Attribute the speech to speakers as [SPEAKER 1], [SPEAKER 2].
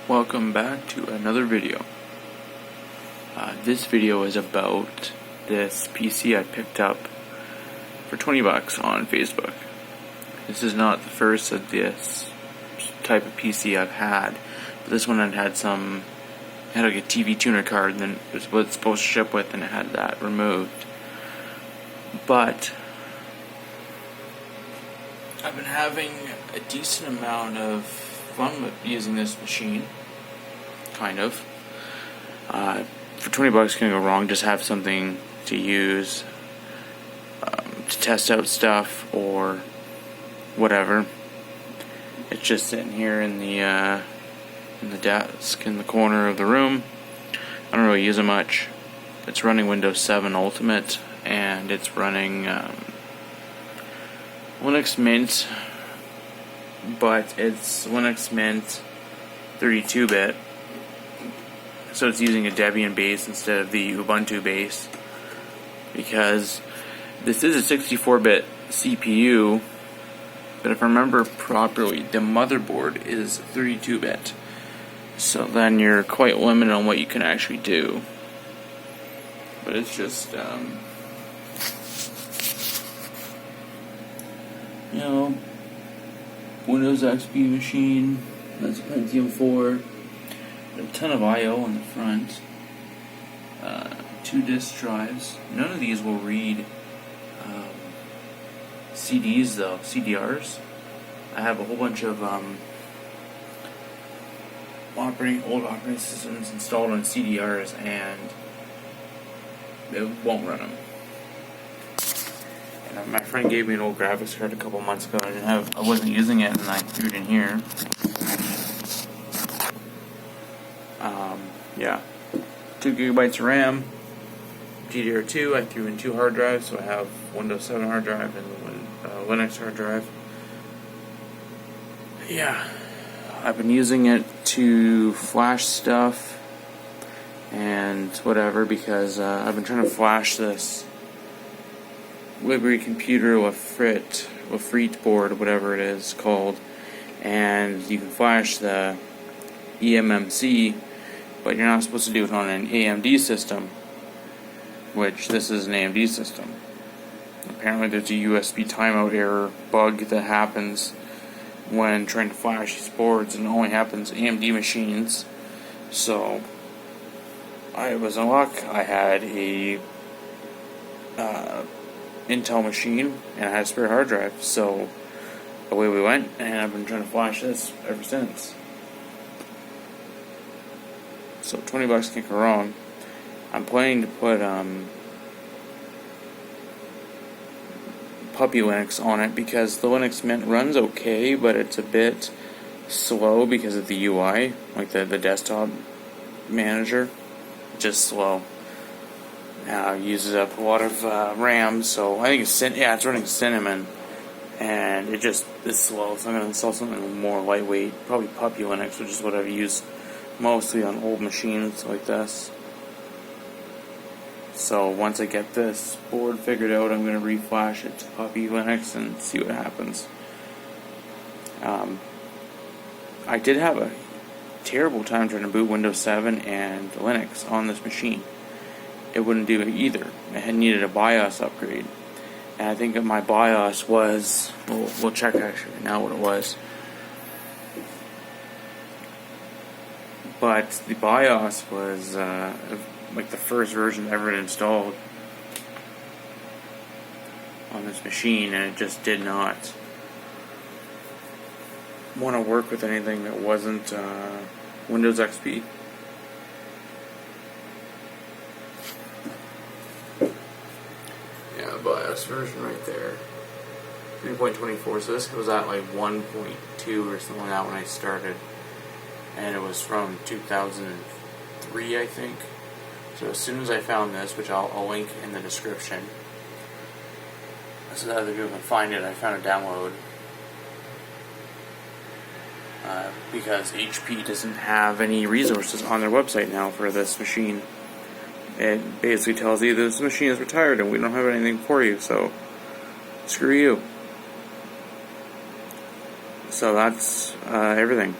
[SPEAKER 1] Welcome back to another video. This video is about this PC I picked up for 20 bucks on Facebook. This is not the first of this type of PC I've had, but this one had like a TV tuner card, and then it was what it's supposed to ship with, and it had that removed. But I've been having a decent amount of fun with using this machine, kind of. For 20 bucks, can't go wrong. Just have something to use to test out stuff or whatever. It's just sitting here in the desk in the corner of the room. I don't really use it much. It's running Windows 7 Ultimate, and it's running Linux Mint, but it's Linux Mint 32-bit, so it's using a Debian base instead of the Ubuntu base, because this is a 64-bit CPU, but if I remember properly, the motherboard is 32-bit, so then you're quite limited on what you can actually do. But it's just, Windows XP machine. That's a Pentium 4. A ton of I/O on the front. 2 disk drives. None of these will read CDs though. CDRs. I have a whole bunch of old operating systems installed on CDRs, and it won't run them. My friend gave me an old graphics card a couple months ago. I wasn't using it, and I threw it in here. Yeah, 2 gigabytes of RAM, DDR2. I threw in 2 hard drives, so I have Windows 7 hard drive and Linux hard drive. Yeah, I've been using it to flash stuff and whatever, because I've been trying to flash this Liberty computer with Freet board, whatever it is called, and you can flash the eMMC, but you're not supposed to do it on an AMD system, which this is an AMD system. Apparently there's a USB timeout error bug that happens when trying to flash these boards, and it only happens AMD machines. So I was in luck. I had a Intel machine, and I had a spare hard drive, so away we went, and I've been trying to flash this ever since. So 20 bucks can't go wrong. I'm planning to put Puppy Linux on it, because the Linux Mint runs okay, but it's a bit slow because of the UI, like the desktop manager. Just slow. Uses up a lot of RAM, so I think it's running Cinnamon, and it just is slow. So I'm going to install something more lightweight, probably Puppy Linux, which is what I've used mostly on old machines like this. So once I get this board figured out, I'm going to reflash it to Puppy Linux and see what happens. I did have a terrible time trying to boot Windows 7 and Linux on this machine. It wouldn't do it either. It had needed a BIOS upgrade, and I think that my BIOS was, we'll check actually now what it was, but the BIOS was like the first version ever installed on this machine, and it just did not want to work with anything that wasn't Windows XP. BIOS version right there, 3.24. So this was at like 1.2 or something like that when I started, and it was from 2003, I think. So as soon as I found this, which I'll link in the description so that other people can find it, I found a download, because HP doesn't have any resources on their website now for this machine. It basically tells you this machine is retired and we don't have anything for you, so screw you. So that's everything.